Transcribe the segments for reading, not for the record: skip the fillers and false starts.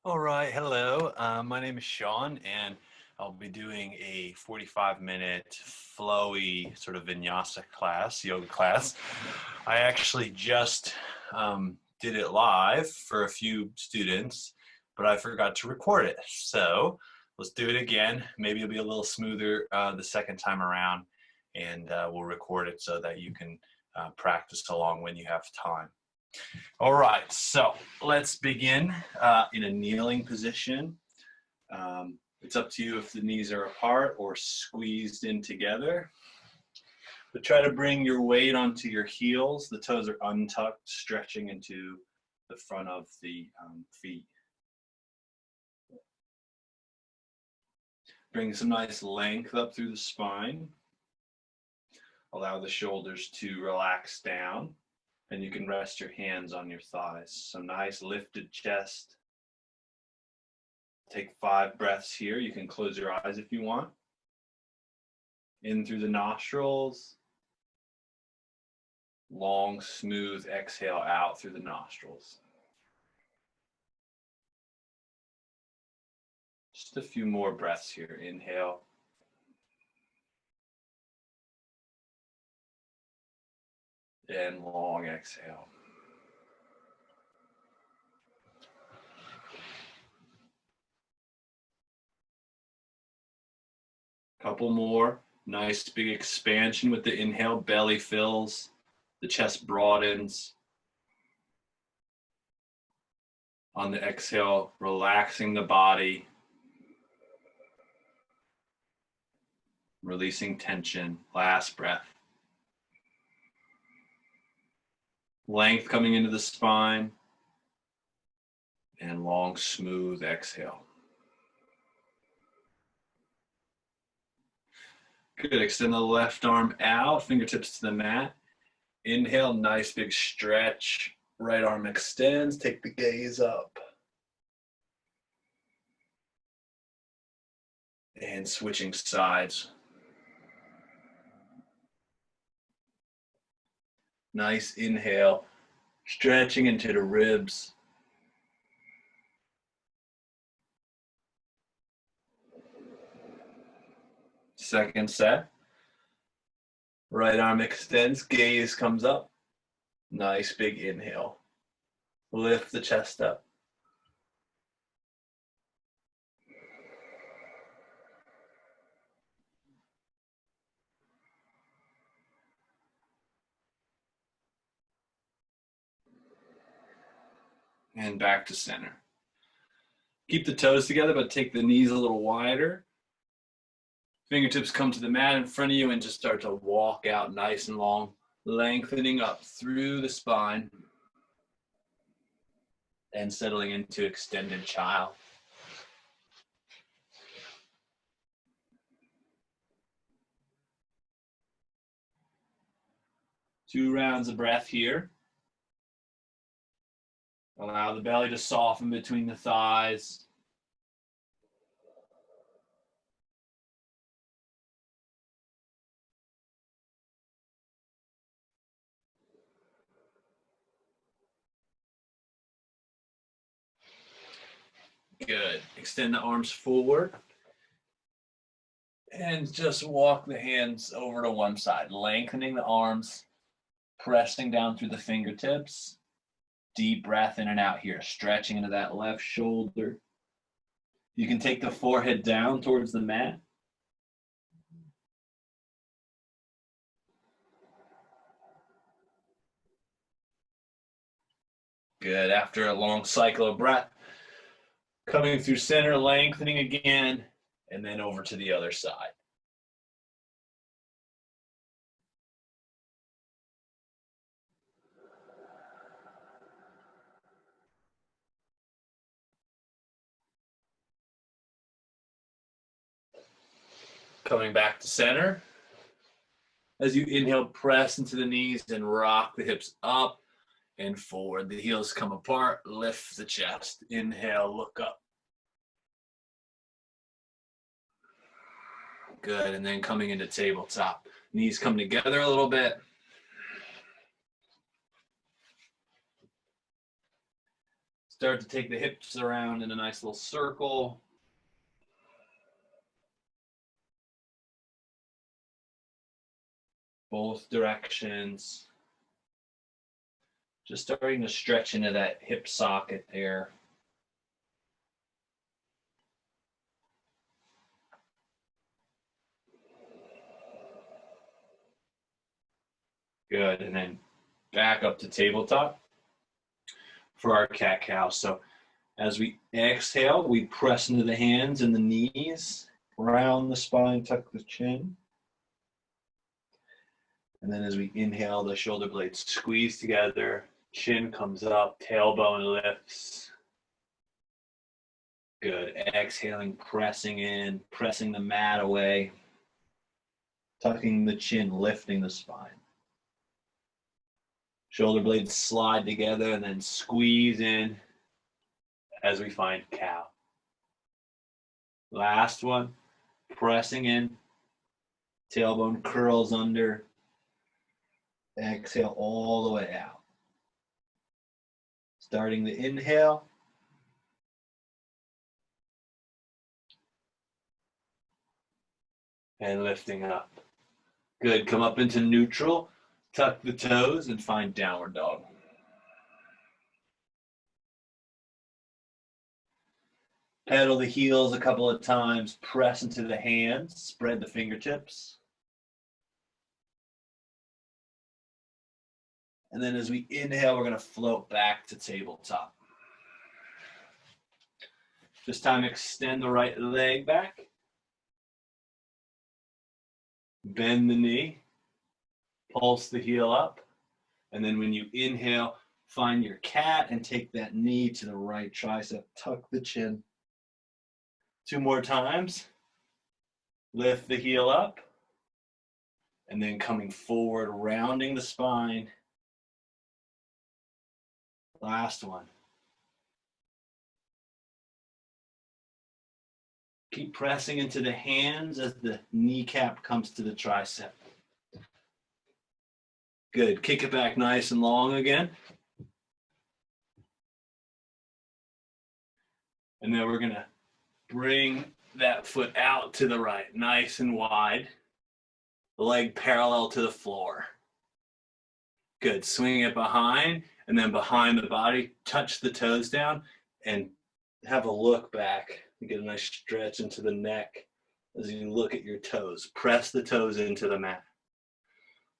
All right, hello. My name is Shawn, and I'll be doing a 45-minute flowy sort of vinyasa class, yoga class. I actually just did it live for a few students, but I forgot to record it. So let's do it again. Maybe it'll be a little smoother the second time around, and we'll record it so that you can practice along when you have time. All right, so let's begin in a kneeling position. It's up to you if the knees are apart or squeezed in together. But try to bring your weight onto your heels. The toes are untucked, stretching into the front of the feet. Bring some nice length up through the spine. Allow the shoulders to relax down. And you can rest your hands on your thighs. Some nice lifted chest. Take 5 breaths here. You can close your eyes if you want. In through the nostrils. Long, smooth exhale out through the nostrils. Just a few more breaths here. Inhale. And long exhale. Couple more. Nice big expansion with the inhale. Belly fills. The chest broadens. On the exhale, relaxing the body. Releasing tension. Last breath. Length coming into the spine. And long, smooth exhale. Good. Extend the left arm out, fingertips to the mat. Inhale, nice big stretch. Right arm extends. Take the gaze up. And switching sides. Nice inhale, stretching into the ribs. Second set. Right arm extends, gaze comes up. Nice big inhale. Lift the chest up. And back to center. Keep the toes together, but take the knees a little wider. Fingertips come to the mat in front of you and just start to walk out nice and long, lengthening up through the spine and settling into extended child. Two rounds of breath here. Allow the belly to soften between the thighs. Good. Extend the arms forward. And just walk the hands over to one side, lengthening the arms, pressing down through the fingertips. Deep breath in and out here, stretching into that left shoulder. You can take the forehead down towards the mat. Good. After a long cycle of breath, coming through center, lengthening again, and then over to the other side. Coming back to center. As you inhale, press into the knees and rock the hips up and forward. The heels come apart, lift the chest. Inhale, look up. Good, and then coming into tabletop. Knees come together a little bit. Start to take the hips around in a nice little circle. Both directions. Just starting to stretch into that hip socket there. Good, and then back up to tabletop for our cat-cow. So as we exhale, we press into the hands and the knees, round the spine, tuck the chin. And then as we inhale, the shoulder blades squeeze together, chin comes up, tailbone lifts. Good, exhaling, pressing in, pressing the mat away, tucking the chin, lifting the spine. Shoulder blades slide together and then squeeze in as we find cow. Last one, pressing in, tailbone curls under, exhale all the way out. Starting the inhale. And lifting up. Good, come up into neutral, tuck the toes and find downward dog. Pedal the heels a couple of times, press into the hands, spread the fingertips. And then as we inhale, we're going to float back to tabletop. This time, extend the right leg back. Bend the knee. Pulse the heel up. And then when you inhale, find your cat and take that knee to the right tricep. Tuck the chin. 2 more times. Lift the heel up. And then coming forward, rounding the spine. Last one. Keep pressing into the hands as the kneecap comes to the tricep. Good. Kick it back nice and long again. And then we're going to bring that foot out to the right, nice and wide. The leg parallel to the floor. Good. Swing it behind and then behind the body. Touch the toes down and have a look back. You get a nice stretch into the neck as you look at your toes. Press the toes into the mat.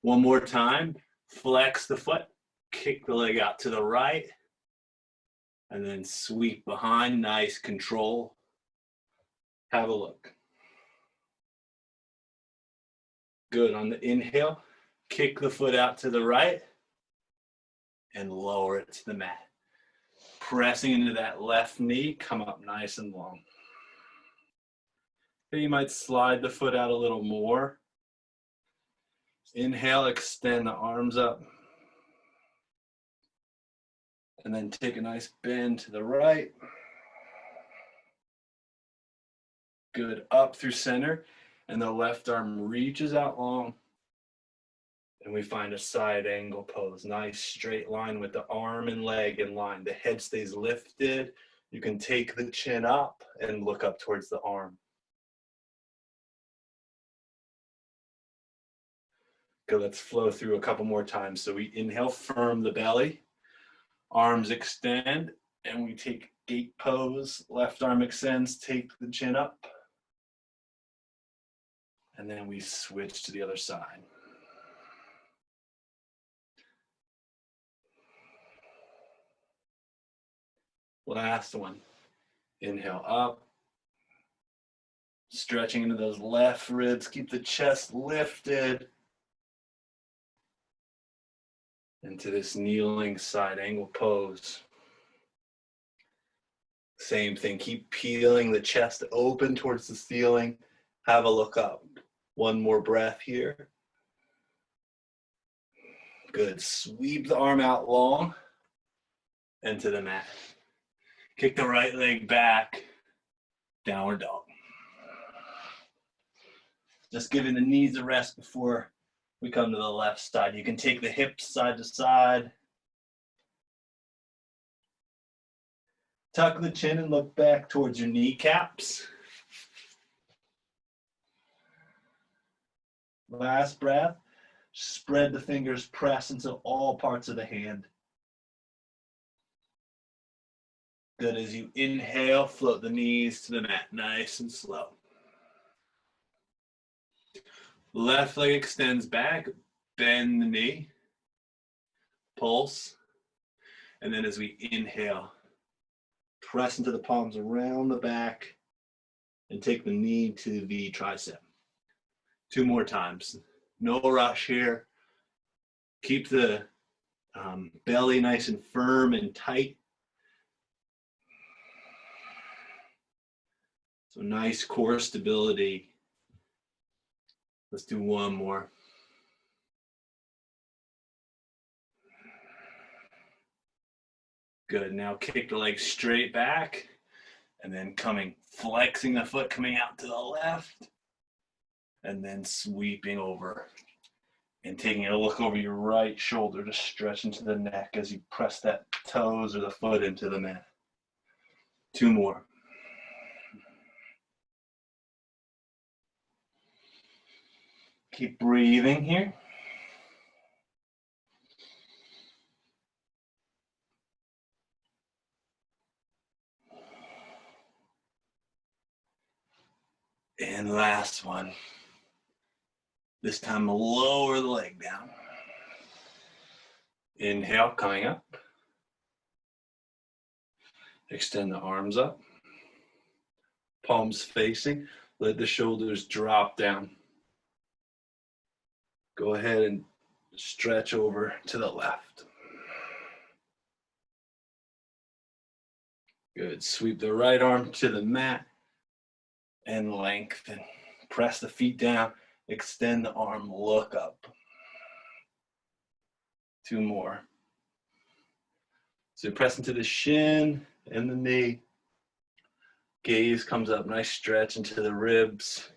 One more time. Flex the foot. Kick the leg out to the right. And then sweep behind. Nice control. Have a look. Good. On the inhale, kick the foot out to the right and lower it to the mat. Pressing into that left knee, come up nice and long. Then you might slide the foot out a little more. Inhale, extend the arms up. And then take a nice bend to the right. Good, up through center. And the left arm reaches out long. And we find a side angle pose. Nice straight line with the arm and leg in line. The head stays lifted. You can take the chin up and look up towards the arm. Good, let's flow through a couple more times. So we inhale, firm the belly. Arms extend, and we take gate pose. Left arm extends, take the chin up. And then we switch to the other side. Last one. Inhale up. Stretching into those left ribs. Keep the chest lifted. Into this kneeling side angle pose. Same thing. Keep peeling the chest open towards the ceiling. Have a look up. One more breath here. Good. Sweep the arm out long into the mat. Kick the right leg back, downward dog. Just giving the knees a rest before we come to the left side. You can take the hips side to side. Tuck the chin and look back towards your kneecaps. Last breath. Spread the fingers, press into all parts of the hand. Good. As you inhale, float the knees to the mat, nice and slow. Left leg extends back, bend the knee, pulse, and then as we inhale, press into the palms around the back and take the knee to the tricep. 2 more times. No rush here. Keep the belly nice and firm and tight. So nice core stability. Let's do 1 more. Good. Now kick the legs straight back and then flexing the foot, coming out to the left and then sweeping over and taking a look over your right shoulder to stretch into the neck as you press that toes or the foot into the mat. 2 more. Keep breathing here. And last one. This time lower the leg down. Inhale, coming up. Extend the arms up. Palms facing. Let the shoulders drop down. Go ahead and stretch over to the left. Good. Sweep the right arm to the mat and lengthen. Press the feet down. Extend the arm. Look up. 2 more. So press into the shin and the knee. Gaze comes up. Nice stretch into the ribs.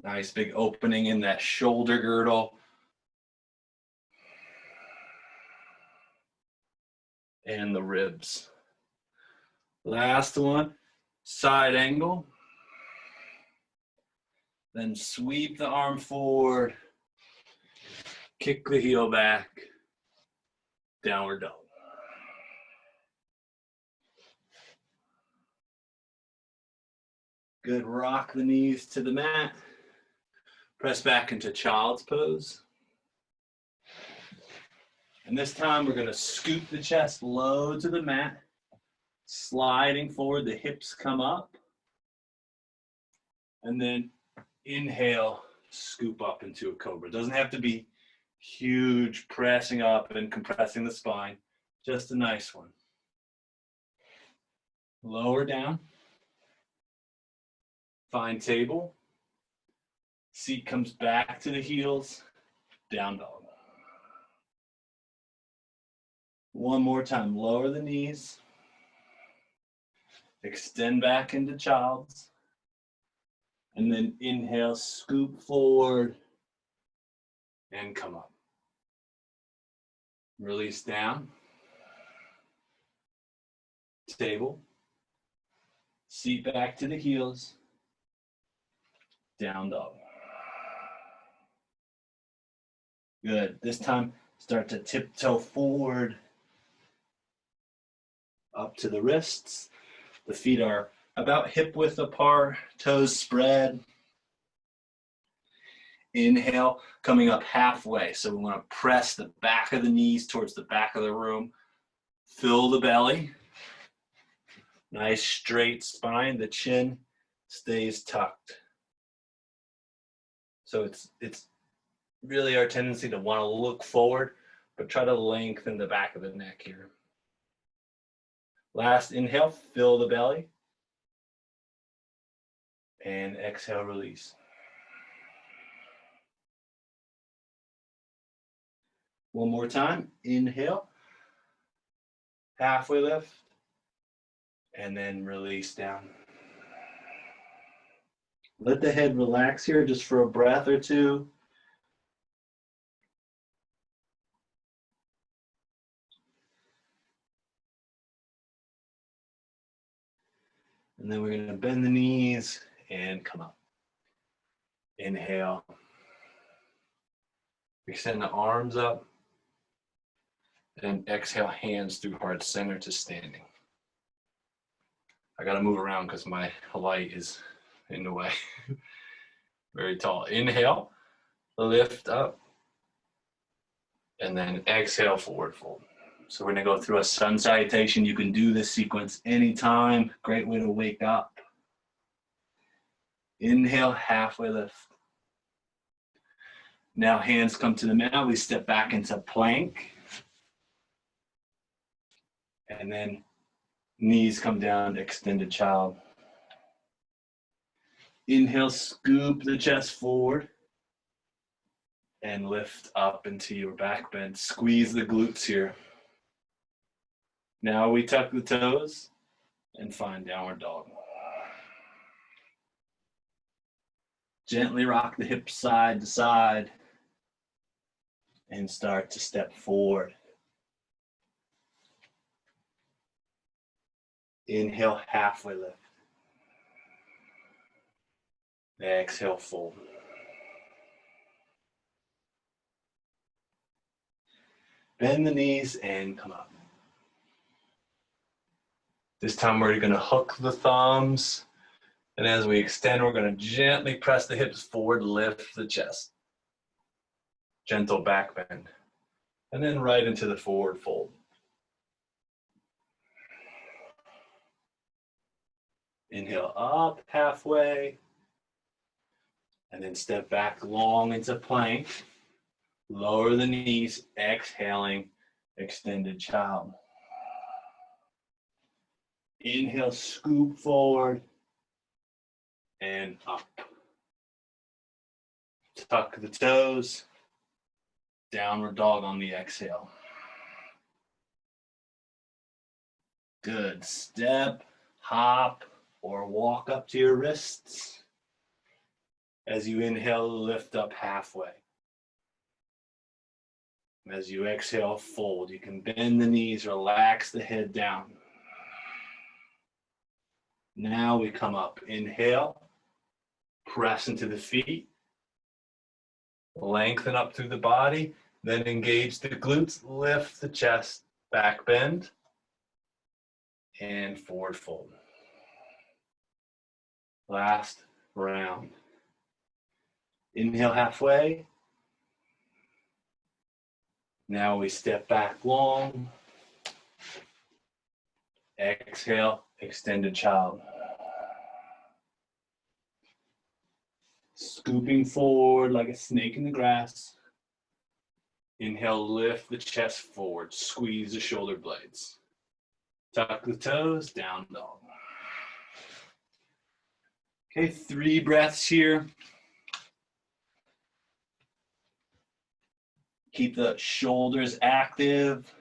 Nice big opening in that shoulder girdle. And the ribs. Last one, side angle. Then sweep the arm forward. Kick the heel back. Downward dog. Good. Rock the knees to the mat. Press back into child's pose. And this time we're going to scoop the chest low to the mat. Sliding forward, the hips come up. And then inhale, scoop up into a cobra. It doesn't have to be huge, pressing up and compressing the spine. Just a nice one. Lower down. Find table. Seat comes back to the heels. Down dog. 1 more time. Lower the knees. Extend back into child's. And then inhale, scoop forward and come up. Release down. Table. Seat back to the heels. Down dog. Good. This time, start to tiptoe forward up to the wrists. The feet are about hip width apart, toes spread. Inhale, coming up halfway. So we want to press the back of the knees towards the back of the room. Fill the belly. Nice straight spine. The chin stays tucked. So it's really our tendency to want to look forward, but try to lengthen the back of the neck here. Last inhale, fill the belly. And exhale, release. One more time. Inhale. Halfway lift. And then release down. Let the head relax here just for a breath or two. And then we're going to bend the knees and come up. Inhale. Extend the arms up. And exhale, hands through heart center to standing. I got to move around because my light is in the way. Very tall. Inhale, lift up. And then exhale, forward fold. So we're going to go through a sun salutation. You can do this sequence anytime. Great way to wake up. Inhale, halfway lift. Now hands come to the mat. We step back into plank. And then knees come down, extended child. Inhale, scoop the chest forward. And lift up into your back bend. Squeeze the glutes here. Now we tuck the toes and find downward dog. Gently rock the hips side to side and start to step forward. Inhale, halfway lift. Exhale, fold. Bend the knees and come up. This time we're going to hook the thumbs. And as we extend, we're going to gently press the hips forward, lift the chest. Gentle back bend. And then right into the forward fold. Inhale up halfway. And then step back long into plank. Lower the knees, exhaling, extended child. Inhale, scoop forward and up. Tuck the toes, downward dog on the exhale. Good. Step, hop, or walk up to your wrists. As you inhale, lift up halfway. As you exhale, fold. You can bend the knees, relax the head down. Now we come up. Inhale, press into the feet, lengthen up through the body, then engage the glutes, lift the chest, back bend, and forward fold. Last round. Inhale halfway. Now we step back long. Exhale, extended child. Scooping forward like a snake in the grass. Inhale, lift the chest forward. Squeeze the shoulder blades. Tuck the toes, down dog. Okay, 3 breaths here. Keep the shoulders active.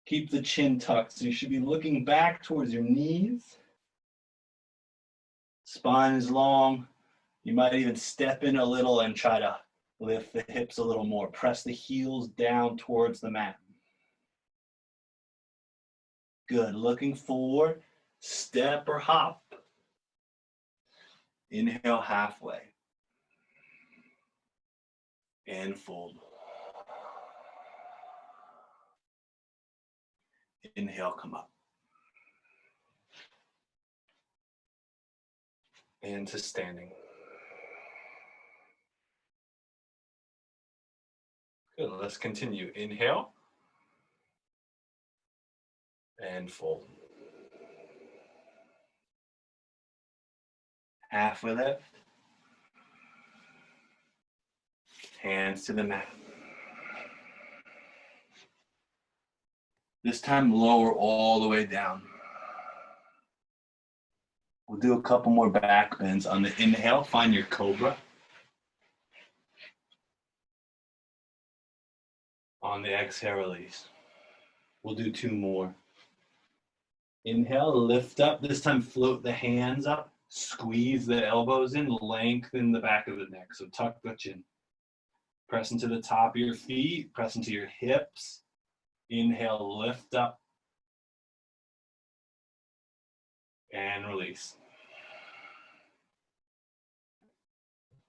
Keep the chin tucked. So you should be looking back towards your knees. Spine is long. You might even step in a little and try to lift the hips a little more. Press the heels down towards the mat. Good. Looking forward. Step or hop. Inhale halfway. And fold. Inhale, come up. And to standing. Good, let's continue. Inhale. And fold. Halfway lift. Hands to the mat. This time lower all the way down. We'll do a couple more back bends. On the inhale, find your cobra. On the exhale, release. We'll do 2 more. Inhale, lift up. This time float the hands up. Squeeze the elbows in. Lengthen the back of the neck. So tuck the chin. Press into the top of your feet. Press into your hips. Inhale, lift up. and release.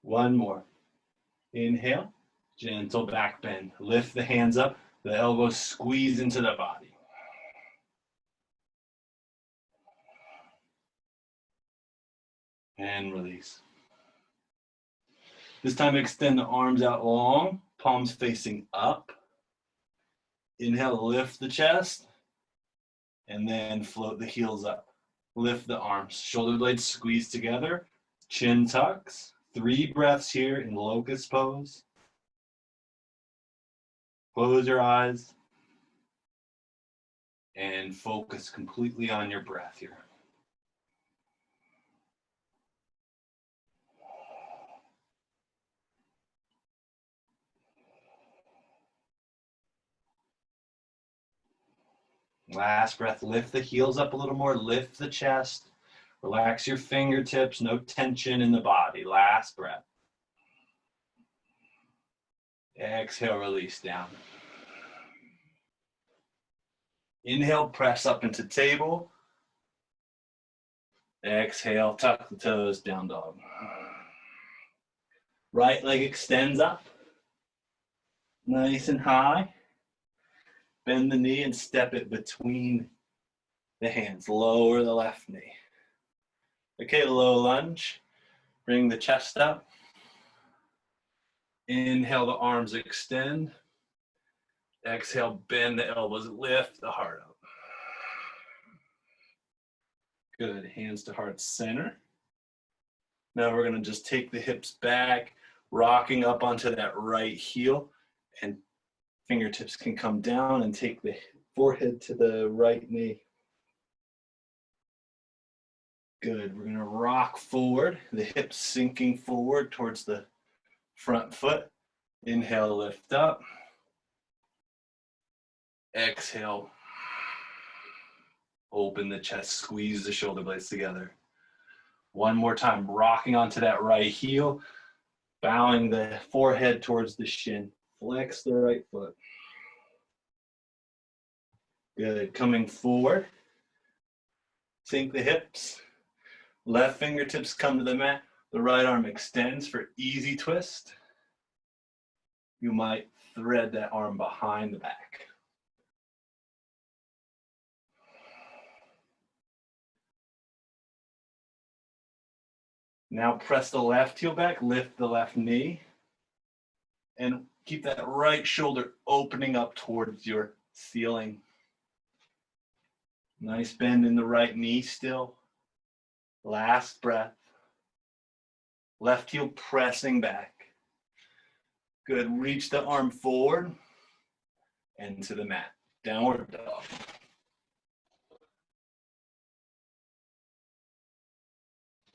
One more. Inhale, gentle back bend. Lift the hands up, the elbows squeeze into the body. And release. This time extend the arms out long, palms facing up. Inhale, lift the chest, and then float the heels up. Lift the arms, shoulder blades squeeze together, chin tucks. 3 breaths here in locust pose. Close your eyes and focus completely on your breath here. Last breath, lift the heels up a little more, lift the chest, relax your fingertips, no tension in the body. Last breath. Exhale, release down. Inhale, press up into table. Exhale, tuck the toes, down dog. Right leg extends up, nice and high. Bend the knee and step it between the hands. Lower the left knee. Okay, low lunge. Bring the chest up. Inhale, the arms extend. Exhale, bend the elbows, lift the heart up. Good, hands to heart center. Now we're gonna just take the hips back, rocking up onto that right heel, and fingertips can come down and take the forehead to the right knee. Good, we're gonna rock forward, the hips sinking forward towards the front foot. Inhale, lift up. Exhale, open the chest, squeeze the shoulder blades together. One more time, rocking onto that right heel, bowing the forehead towards the shin. Flex the right foot. Good, coming forward. Sink the hips. Left fingertips come to the mat. The right arm extends for easy twist. You might thread that arm behind the back. Now press the left heel back, lift the left knee, and keep that right shoulder opening up towards your ceiling. Nice bend in the right knee still. Last breath. Left heel pressing back. Good, reach the arm forward and to the mat. Downward dog.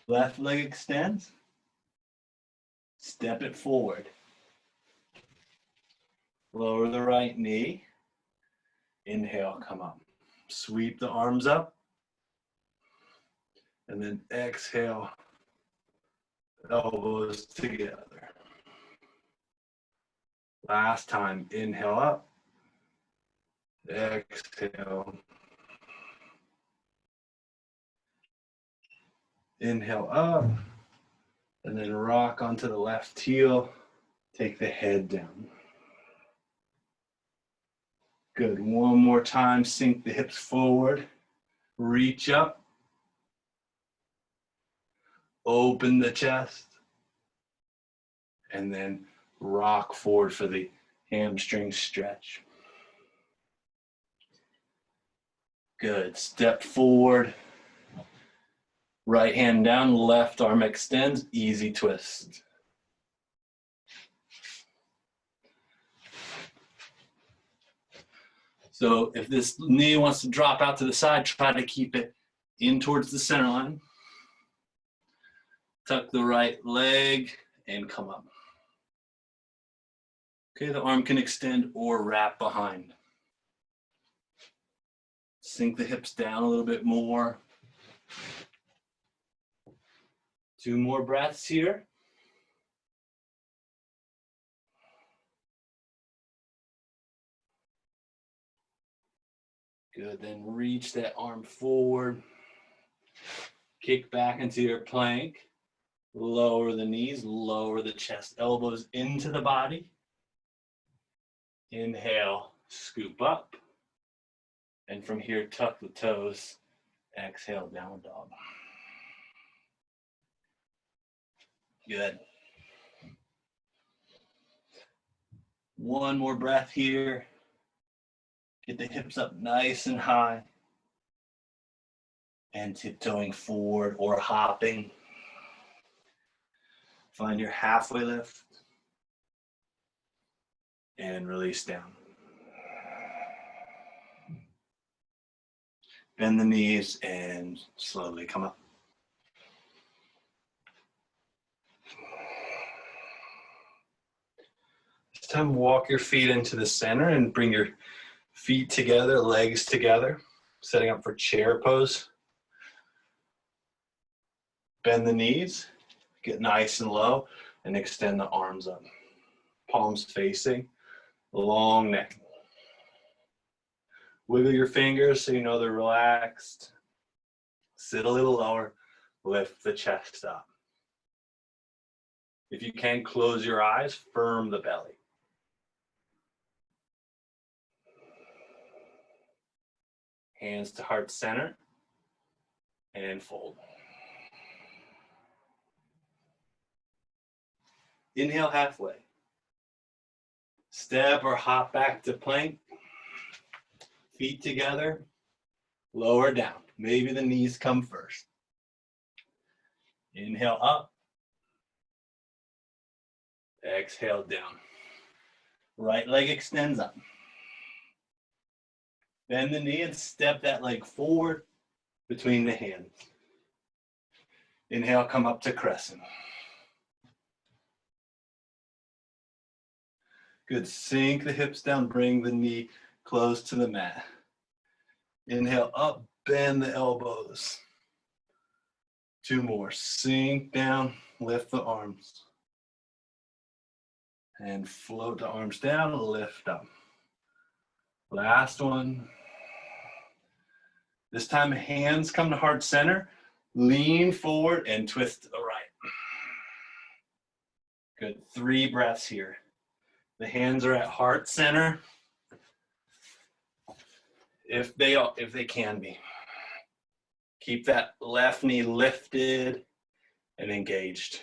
Left leg extends. Step it forward. Lower the right knee. Inhale, come up. Sweep the arms up. And then exhale, elbows together. Last time, inhale up. Exhale. Inhale up. And then rock onto the left heel. Take the head down. Good, one more time, sink the hips forward. Reach up. Open the chest. And then rock forward for the hamstring stretch. Good, step forward. Right hand down, left arm extends, easy twist. So if this knee wants to drop out to the side, try to keep it in towards the center line. Tuck the right leg and come up. Okay, the arm can extend or wrap behind. Sink the hips down a little bit more. 2 more breaths here. Good, then reach that arm forward. Kick back into your plank. Lower the knees, lower the chest, elbows into the body. Inhale, scoop up. And from here, tuck the toes. Exhale, down dog. Good. One more breath here. Get the hips up nice and high. And tiptoeing forward or hopping. Find your halfway lift. And release down. Bend the knees and slowly come up. This time, walk your feet into the center and bring your feet together, legs together, setting up for chair pose. Bend the knees, get nice and low, and extend the arms up. Palms facing, long neck. Wiggle your fingers so you know they're relaxed. Sit a little lower, lift the chest up. If you can, close your eyes, firm the belly. Hands to heart center, and fold. Inhale halfway. Step or hop back to plank. Feet together, lower down. Maybe the knees come first. Inhale up. Exhale down. Right leg extends up. Bend the knee and step that leg forward between the hands. Inhale, come up to crescent. Good, sink the hips down, bring the knee close to the mat. Inhale up, bend the elbows. Two more, sink down, lift the arms. And float the arms down, lift up. Last one. This time, hands come to heart center. Lean forward and twist to the right. Good, 3 breaths here. The hands are at heart center. If they can be. Keep that left knee lifted and engaged.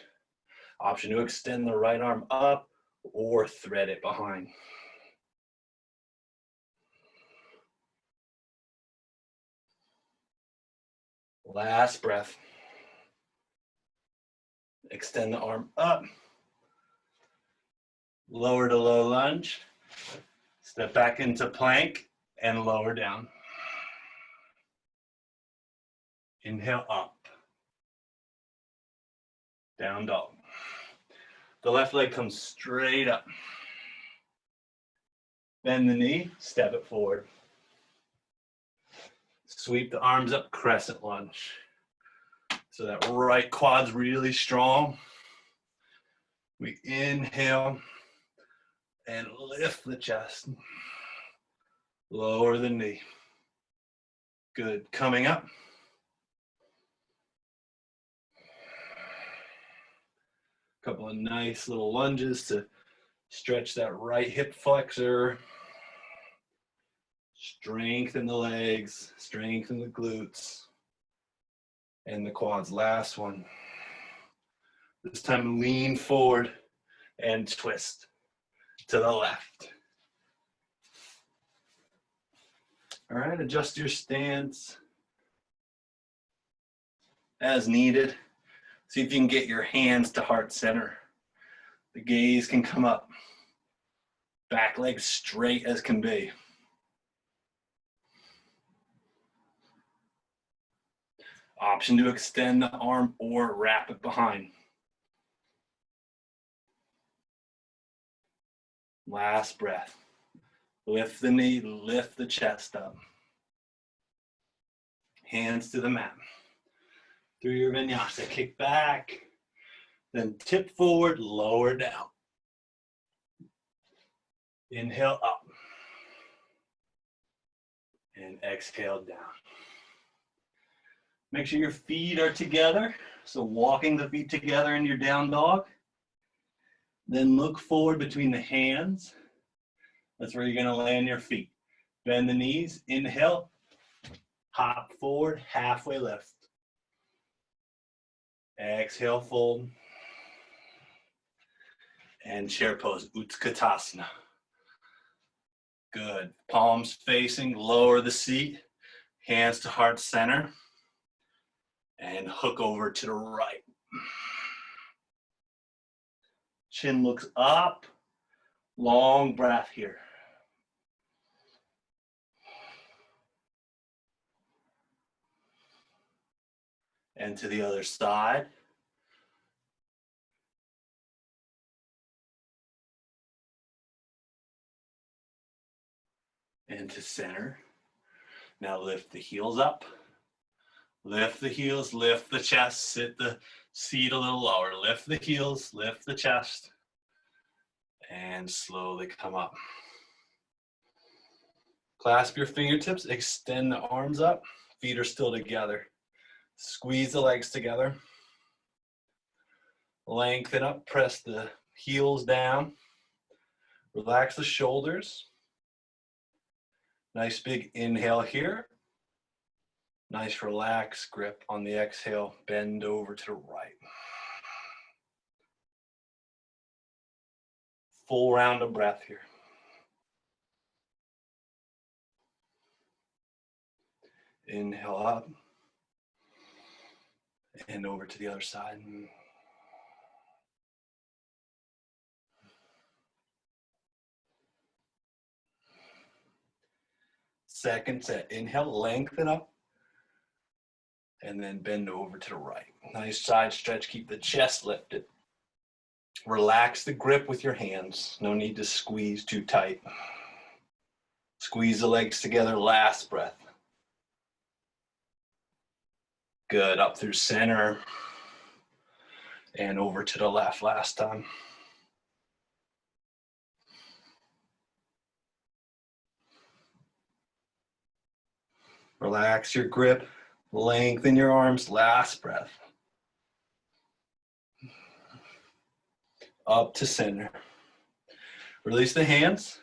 Option to extend the right arm up or thread it behind. Last breath. Extend the arm up. Lower to low lunge. Step back into plank and lower down. Inhale up. Down dog. The left leg comes straight up. Bend the knee, step it forward. Sweep the arms up, crescent lunge. So that right quad's really strong. We inhale and lift the chest. Lower the knee. Good, coming up. Couple of nice little lunges to stretch that right hip flexor. Strengthen the legs, strengthen the glutes and the quads. Last one. This time lean forward and twist to the left. All right, adjust your stance as needed. See if you can get your hands to heart center. The gaze can come up. Back leg straight as can be. Option to extend the arm or wrap it behind. Last breath. Lift the knee, lift the chest up. Hands to the mat. Through your vinyasa, kick back, then tip forward, lower down. Inhale up. And exhale down. Make sure your feet are together. So walking the feet together in your down dog. Then look forward between the hands. That's where you're gonna land your feet. Bend the knees, inhale, hop forward, halfway lift. Exhale, fold. And chair pose, Utkatasana. Good. Palms facing, lower the seat, hands to heart center, and hook over to the right. Chin looks up, long breath here. And to the other side. And to center. Now lift the heels up. Lift the heels, lift the chest, sit the seat a little lower. Lift the heels, lift the chest, and slowly come up. Clasp your fingertips, extend the arms up. Feet are still together. Squeeze the legs together. Lengthen up, press the heels down. Relax the shoulders. Nice big inhale here. Nice relaxed grip on the exhale. Bend over to the right. Full round of breath here. Inhale up. And over to the other side. Second set. Inhale, lengthen up. And then bend over to the right. Nice side stretch. Keep the chest lifted. Relax the grip with your hands. No need to squeeze too tight. Squeeze the legs together. Last breath. Good. Up through center. And over to the left last time. Relax your grip. Lengthen your arms. Last breath. Up to center. Release the hands.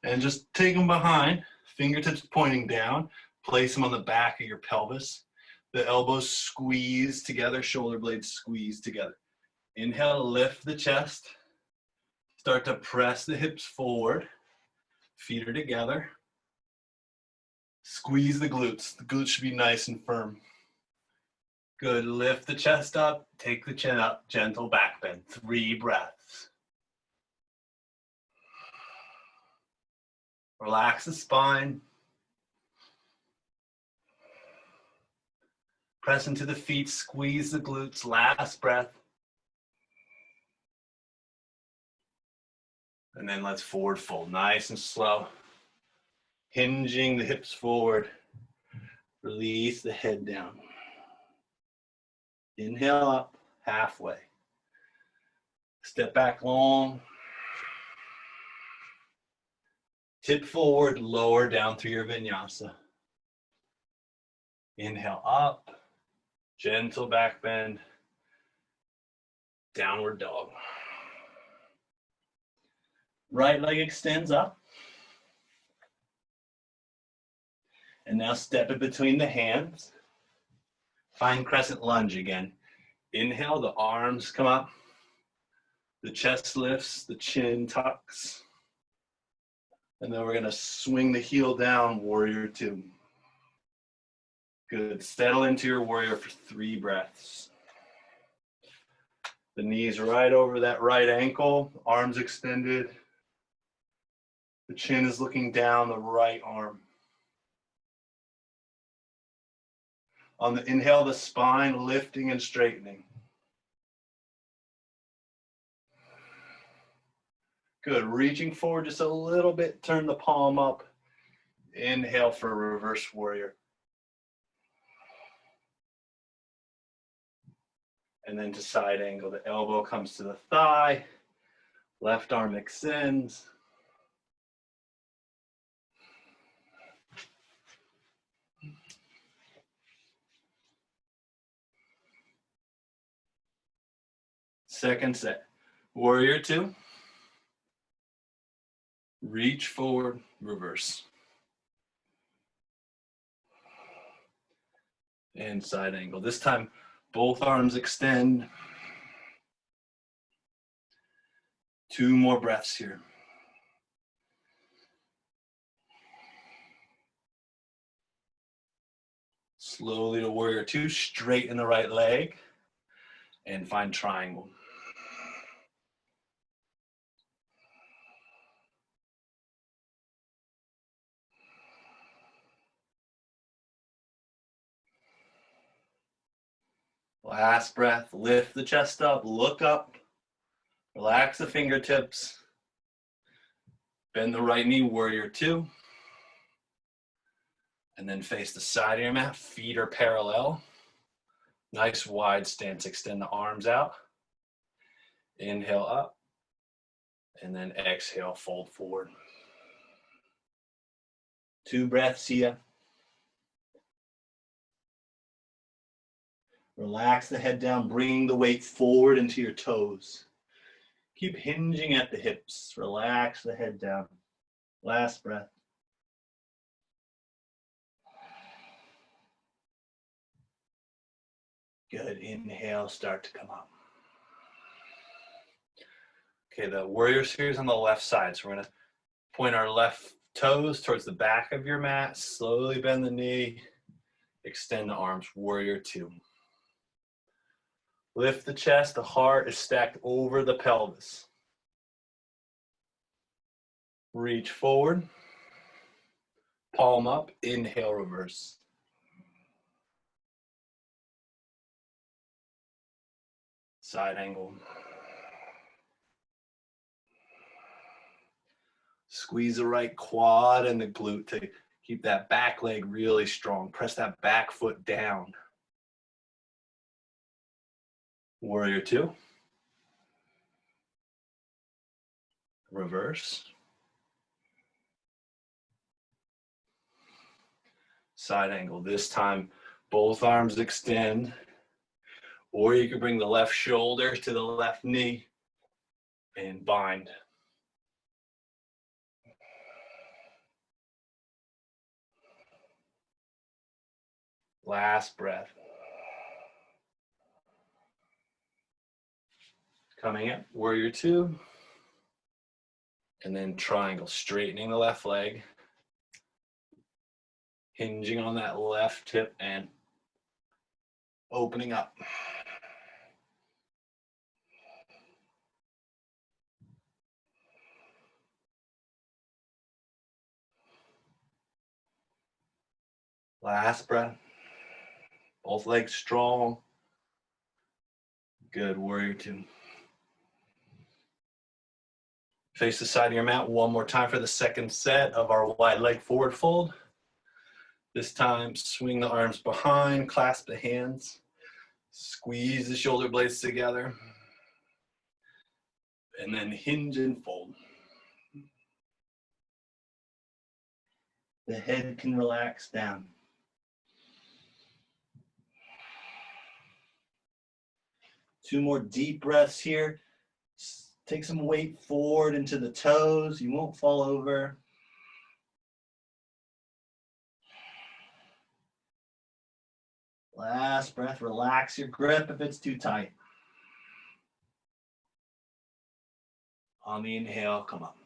And just take them behind. Fingertips pointing down. Place them on the back of your pelvis. The elbows squeeze together. Shoulder blades squeeze together. Inhale, lift the chest. Start to press the hips forward. Feet are together. Squeeze the glutes. The glutes should be nice and firm. Good. Lift the chest up. Take the chin up. Gentle back bend. 3 breaths. Relax the spine. Press into the feet. Squeeze the glutes. Last breath. And then let's forward fold. Nice and slow. Hinging the hips forward. Release the head down. Inhale up, halfway. Step back long. Tip forward, lower down through your vinyasa. Inhale up, gentle back bend, downward dog. Right leg extends up. And now step it between the hands. Find crescent lunge again. Inhale, the arms come up. The chest lifts, the chin tucks. And then we're gonna swing the heel down, warrior 2. Good, settle into your warrior for 3 breaths. The knees right over that right ankle, arms extended. The chin is looking down the right arm. On the inhale, the spine lifting and straightening. Good, reaching forward just a little bit, turn the palm up. Inhale for reverse warrior. And then to side angle, the elbow comes to the thigh, left arm extends. Second set. Warrior two. Reach forward, reverse. And side angle. This time, both arms extend. 2 more breaths here. Slowly to warrior two, straighten the right leg and find triangle. Last breath, lift the chest up, look up, relax the fingertips, bend the right knee, warrior two, and then face the side of your mat, feet are parallel. Nice wide stance, extend the arms out, inhale up, and then exhale, fold forward. 2 breaths here. Relax the head down, bring the weight forward into your toes. Keep hinging at the hips. Relax the head down. Last breath. Good. Inhale, start to come up. Okay, the warrior series on the left side. So we're going to point our left toes towards the back of your mat. Slowly bend the knee. Extend the arms. Warrior two. Lift the chest. The heart is stacked over the pelvis. Reach forward. Palm up. Inhale, reverse. Side angle. Squeeze the right quad and the glute to keep that back leg really strong. Press that back foot down. Warrior two. Reverse. Side angle. This time, both arms extend, or you can bring the left shoulder to the left knee and bind. Last breath. Coming up, warrior two. And then triangle, straightening the left leg. Hinging on that left hip and opening up. Last breath. Both legs strong. Good, warrior two. Face the side of your mat one more time for the second set of our wide leg forward fold. This time, swing the arms behind, clasp the hands, squeeze the shoulder blades together, and then hinge and fold. The head can relax down. Two more deep breaths here. Take some weight forward into the toes. You won't fall over. Last breath, relax your grip if it's too tight. On the inhale, come up.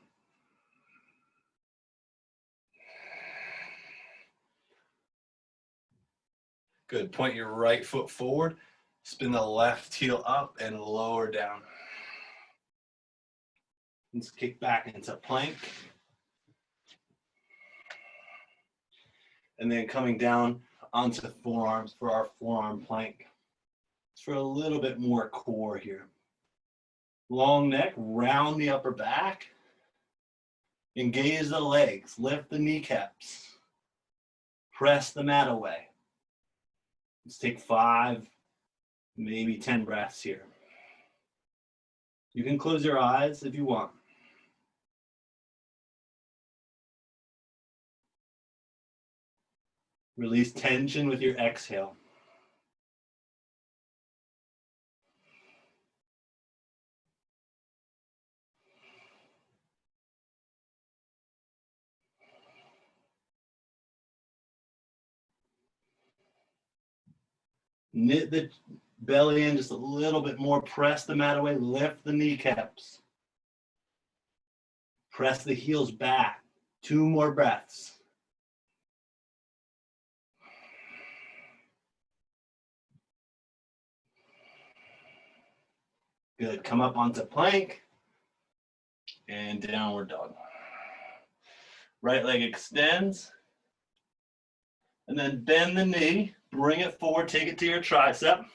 Good, point your right foot forward. Spin the left heel up and lower down. Let's kick back into plank. And then coming down onto forearms for our forearm plank. It's for a little bit more core here. Long neck, round the upper back. Engage the legs, lift the kneecaps. Press the mat away. Let's take 5, maybe 10 breaths here. You can close your eyes if you want. Release tension with your exhale. Knit the belly in just a little bit more. Press the mat away. Lift the kneecaps. Press the heels back. 2 more breaths. Good. Come up onto plank and downward dog. Right leg extends. And then bend the knee. Bring it forward. Take it to your tricep.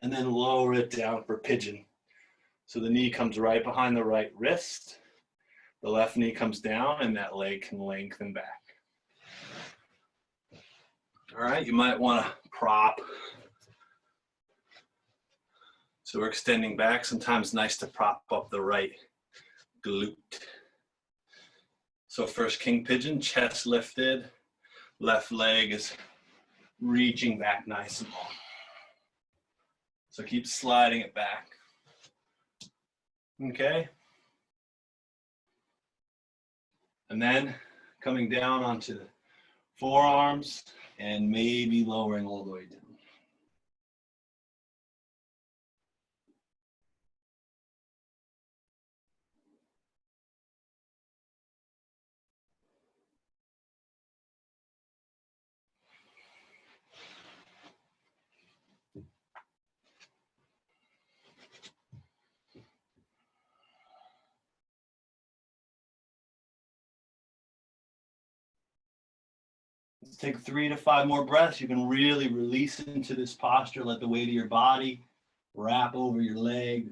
And then lower it down for pigeon. So the knee comes right behind the right wrist. The left knee comes down and that leg can lengthen back. All right, you might want to prop. So we're extending back. Sometimes it's nice to prop up the right glute. So first king pigeon, chest lifted. Left leg is reaching back nice and long. So keep sliding it back. Okay. And then coming down onto the forearms and maybe lowering all the way down. Let's take 3 to 5 more breaths. You can really release into this posture. Let the weight of your body wrap over your leg.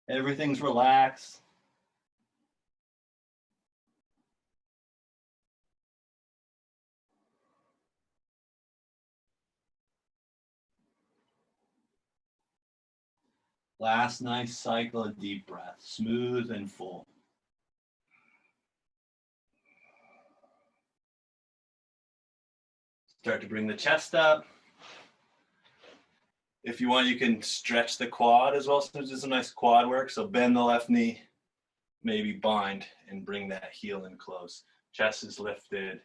Everything's relaxed. Last nice cycle of deep breath, smooth and full. Start to bring the chest up. If you want, you can stretch the quad as well. So there's some nice quad work. So bend the left knee, maybe bind and bring that heel in close. Chest is lifted.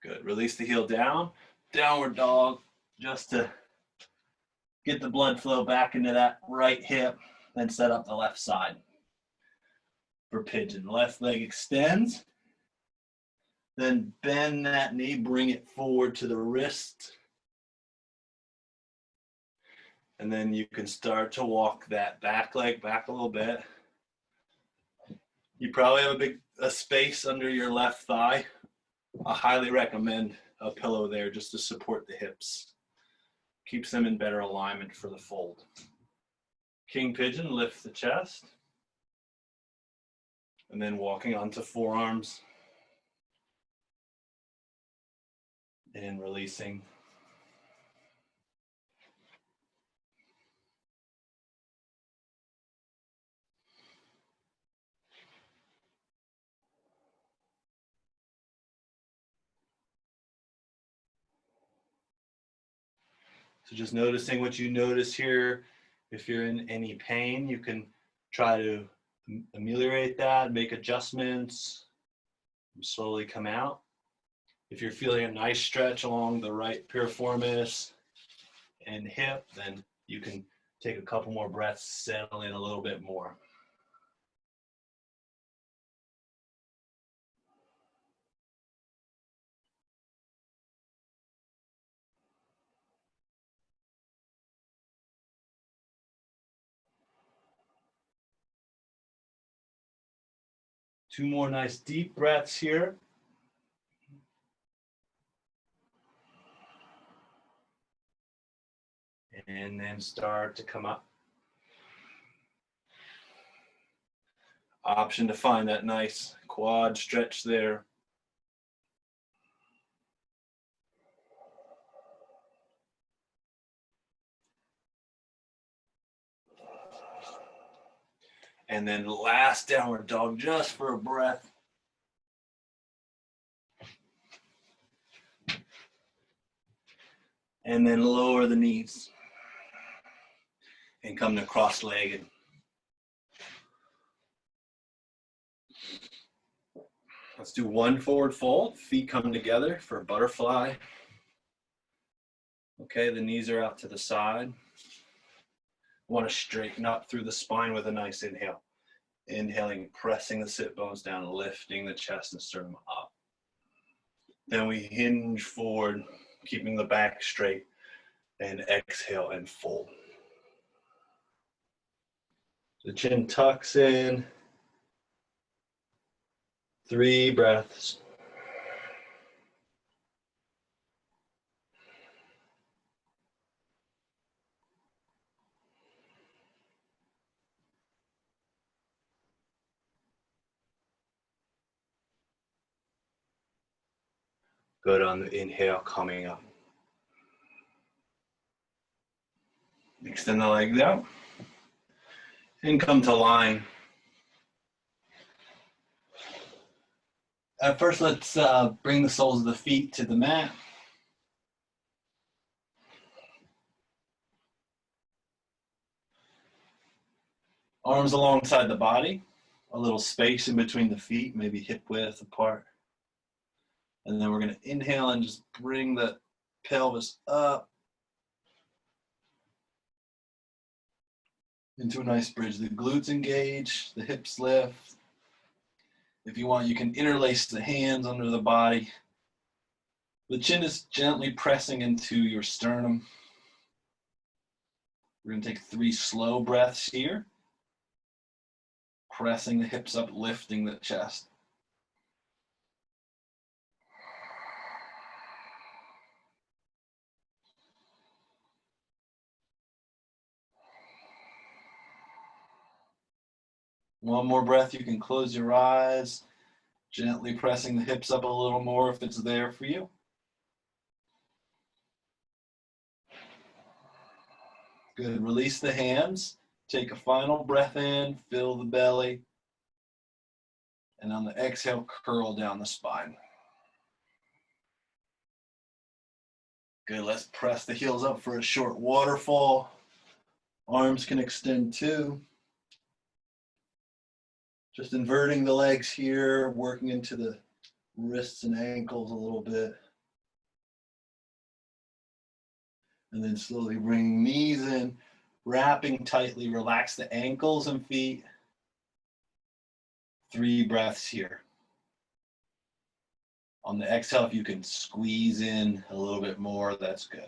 Good. Release the heel down. Downward dog, just to get the blood flow back into that right hip. Then set up the left side for pigeon. Left leg extends. Then bend that knee, bring it forward to the wrist. And then you can start to walk that back leg back a little bit. You probably have a space under your left thigh. I highly recommend a pillow there just to support the hips. Keeps them in better alignment for the fold. King pigeon, lift the chest. And then walking onto forearms. And releasing. So just noticing what you notice here. If you're in any pain, you can try to ameliorate that, make adjustments, and slowly come out. If you're feeling a nice stretch along the right piriformis and hip, then you can take a couple more breaths, settle in a little bit more. Two more nice deep breaths here. And then start to come up. Option to find that nice quad stretch there. And then last downward dog just for a breath. And then lower the knees and come to cross-legged. Let's do one forward fold. Feet come together for a butterfly. Okay, the knees are out to the side. Want to straighten up through the spine with a nice inhale. Inhaling, pressing the sit bones down, lifting the chest and sternum up. Then we hinge forward, keeping the back straight, and exhale and fold. The chin tucks in. 3 breaths. Good on the inhale, coming up. Extend the legs out and come to line. At first, let's bring the soles of the feet to the mat. Arms alongside the body, a little space in between the feet, maybe hip width apart. And then we're going to inhale and just bring the pelvis up into a nice bridge. The glutes engage, the hips lift. If you want, you can interlace the hands under the body. The chin is gently pressing into your sternum. We're going to take 3 slow breaths here. Pressing the hips up, lifting the chest. One more breath, you can close your eyes, gently pressing the hips up a little more if it's there for you. Good, release the hands. Take a final breath in, fill the belly. And on the exhale, curl down the spine. Good, let's press the heels up for a short waterfall. Arms can extend too. Just inverting the legs here, working into the wrists and ankles a little bit. And then slowly bring knees in, wrapping tightly, relax the ankles and feet. 3 breaths here. On the exhale, if you can squeeze in a little bit more, that's good.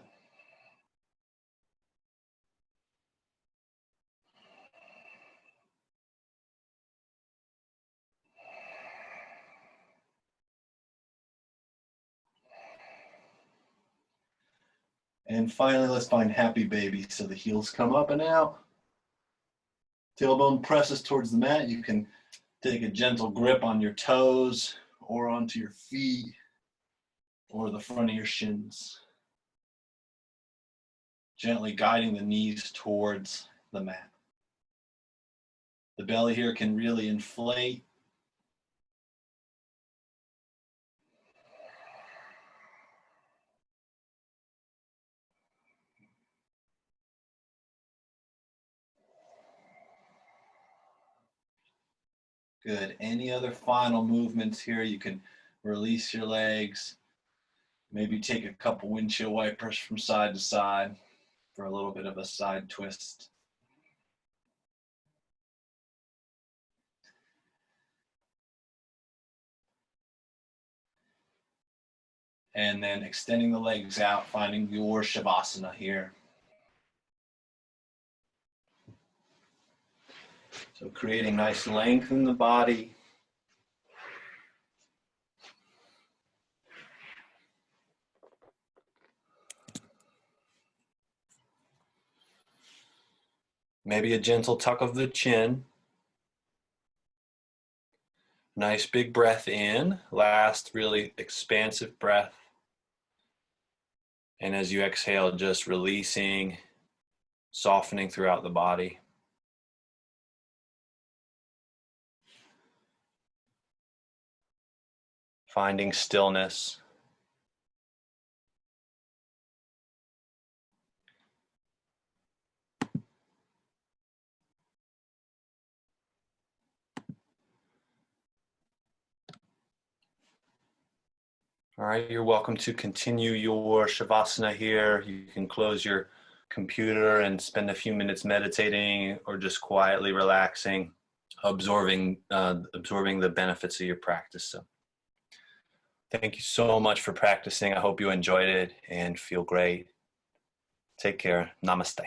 And finally, let's find happy baby. So the heels come up and out. Tailbone presses towards the mat. You can take a gentle grip on your toes or onto your feet or the front of your shins. Gently guiding the knees towards the mat. The belly here can really inflate. Good. Any other final movements here? You can release your legs. Maybe take a couple windshield wipers from side to side for a little bit of a side twist. And then extending the legs out, finding your Shavasana here. So creating nice length in the body. Maybe a gentle tuck of the chin. Nice big breath in. Last really expansive breath. And as you exhale, just releasing, softening throughout the body. Finding stillness. All right, you're welcome to continue your Shavasana here. You can close your computer and spend a few minutes meditating or just quietly relaxing, absorbing the benefits of your practice. So thank you so much for practicing. I hope you enjoyed it and feel great. Take care. Namaste.